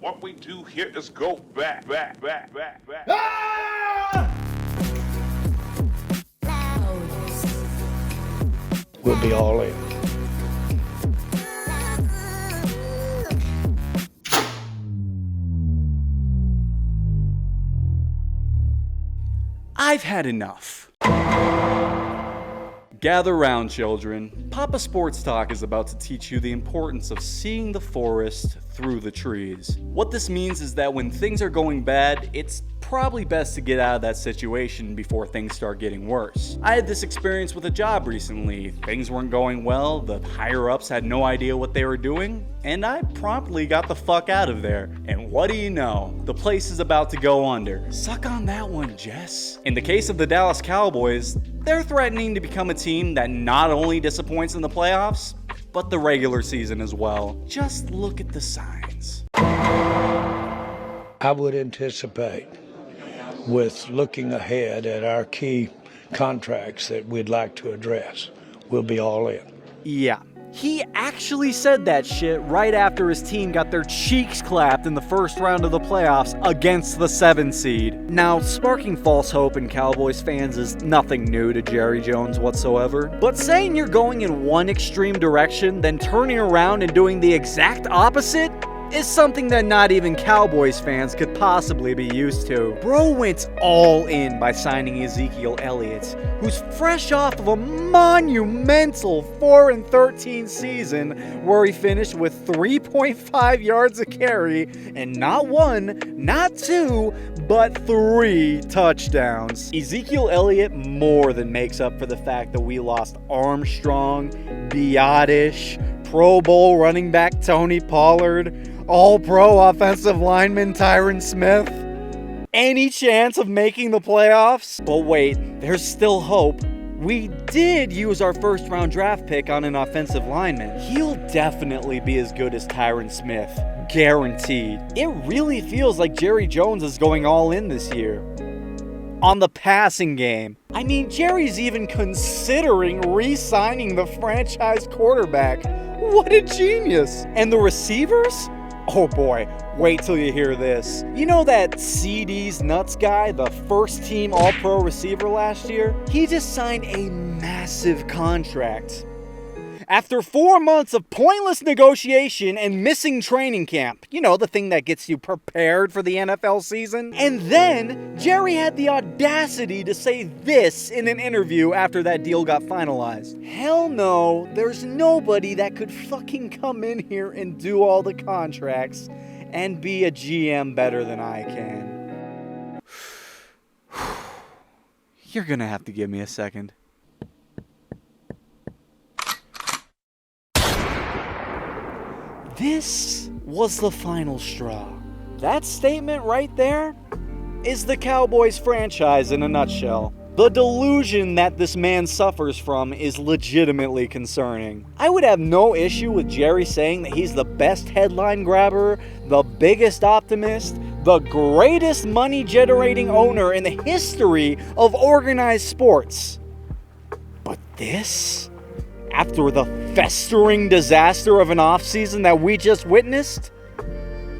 What we do here is go back. We'll be all in. I've had enough. Gather round, children. Papa Sports Talk is about to teach you the importance of seeing the forest through the trees. What this means is that when things are going bad, it's probably best to get out of that situation before things start getting worse. I had this experience with a job recently. Things weren't going well, the higher-ups had no idea what they were doing, and I promptly got the fuck out of there. And what do you know? The place is about to go under. Suck on that one, Jess. In the case of the Dallas Cowboys, they're threatening to become a team that not only disappoints in the playoffs, but the regular season as well. Just look at the signs. I would anticipate, with looking ahead at our key contracts that we'd like to address, we'll be all in. Yeah. He actually said that shit right after his team got their cheeks clapped in the first round of the playoffs against the 7 seed. Now, sparking false hope in Cowboys fans is nothing new to Jerry Jones whatsoever, but saying you're going in one extreme direction, then turning around and doing the exact opposite is something that not even Cowboys fans could possibly be used to. Bro went all in by signing Ezekiel Elliott, who's fresh off of a monumental 4-13 season where he finished with 3.5 yards a carry and not 1, not 2, but 3 touchdowns. Ezekiel Elliott more than makes up for the fact that we lost Armstrong, Biotish, Pro Bowl running back Tony Pollard, All-Pro offensive lineman Tyron Smith. Any chance of making the playoffs? But wait, there's still hope. We did use our first-round draft pick on an offensive lineman. He'll definitely be as good as Tyron Smith. Guaranteed. It really feels like Jerry Jones is going all in this year. On the passing game. I mean, Jerry's even considering re-signing the franchise quarterback. What a genius! And the receivers? Oh boy, wait till you hear this. You know that CD's nuts guy, the first team All-Pro receiver last year? He just signed a massive contract. After 4 months of pointless negotiation and missing training camp, you know, the thing that gets you prepared for the NFL season. And then, Jerry had the audacity to say this in an interview after that deal got finalized. Hell no, there's nobody that could fucking come in here and do all the contracts and be a GM better than I can. You're gonna have to give me a second. This was the final straw. That statement right there is the Cowboys franchise in a nutshell. The delusion that this man suffers from is legitimately concerning. I would have no issue with Jerry saying that he's the best headline grabber, the biggest optimist, the greatest money-generating owner in the history of organized sports. But this? After the festering disaster of an offseason that we just witnessed,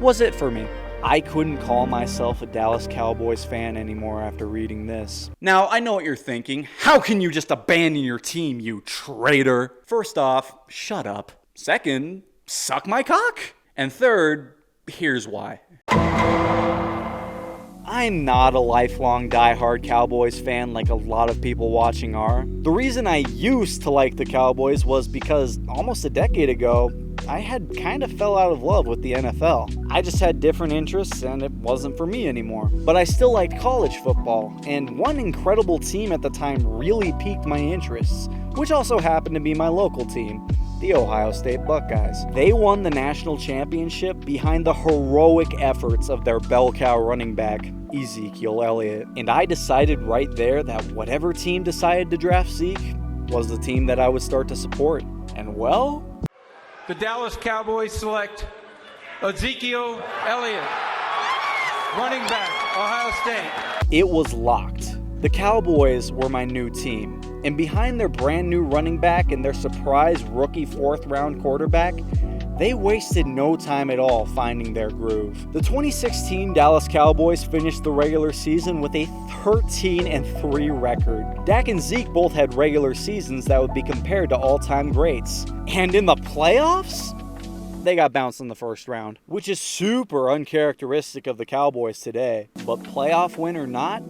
was it for me. I couldn't call myself a Dallas Cowboys fan anymore after reading this. Now, I know what you're thinking. How can you just abandon your team, you traitor? First off, shut up. Second, suck my cock. And third, here's why. I'm not a lifelong diehard Cowboys fan like a lot of people watching are. The reason I used to like the Cowboys was because almost a decade ago, I had kind of fell out of love with the NFL. I just had different interests and it wasn't for me anymore. But I still liked college football, and one incredible team at the time really piqued my interests, which also happened to be my local team, the Ohio State Buckeyes. They won the national championship behind the heroic efforts of their bell cow running back, Ezekiel Elliott. And I decided right there that whatever team decided to draft Zeke was the team that I would start to support. And well, the Dallas Cowboys select Ezekiel Elliott, running back, Ohio State. It was locked. The Cowboys were my new team. And behind their brand new running back and their surprise rookie 4th round quarterback, They wasted no time at all finding their groove. The 2016 Dallas Cowboys finished the regular season with a 13-3 record. Dak and Zeke both had regular seasons that would be compared to all-time greats. And in the playoffs, they got bounced in the first round, which is super uncharacteristic of the Cowboys today. But playoff win or not,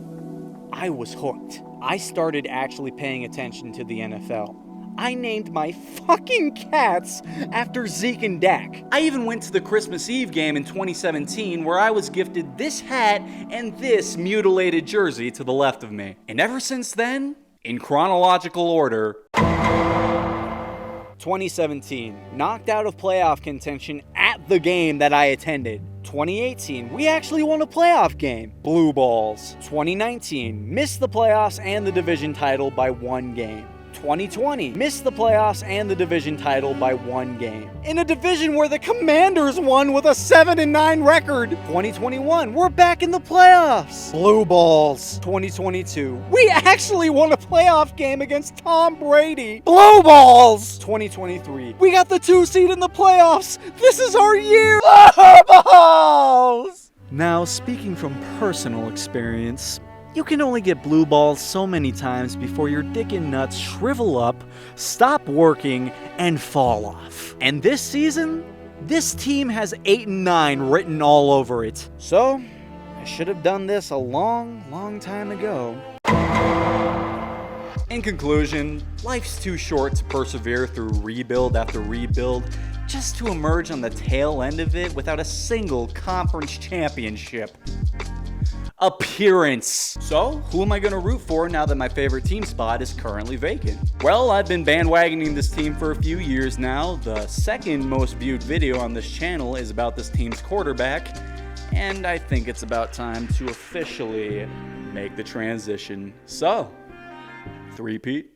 I was hooked. I started actually paying attention to the NFL. I named my fucking cats after Zeke and Dak. I even went to the Christmas Eve game in 2017 where I was gifted this hat and this mutilated jersey to the left of me. And ever since then, in chronological order, 2017, knocked out of playoff contention at the game that I attended. 2018, we actually won a playoff game. Blue balls. 2019, missed the playoffs and the division title by 1 game. 2020, missed the playoffs and the division title by 1 game. In a division where the Commanders won with a 7-9 record. 2021, we're back in the playoffs. Blue balls. 2022, we actually won a playoff game against Tom Brady. Blue balls. 2023, we got the 2 seed in the playoffs. This is our year. Blue balls. Now, speaking from personal experience, you can only get blue balls so many times before your dick and nuts shrivel up, stop working, and fall off. And this season, this team has 8-9 written all over it. So, I should have done this a long time ago. In conclusion, life's too short to persevere through rebuild after rebuild just to emerge on the tail end of it without a single conference championship appearance. So, who am I going to root for now that my favorite team spot is currently vacant? Well, I've been bandwagoning this team for a few years now. The second most viewed video on this channel is about this team's quarterback, and I think it's about time to officially make the transition. So, 3-peat.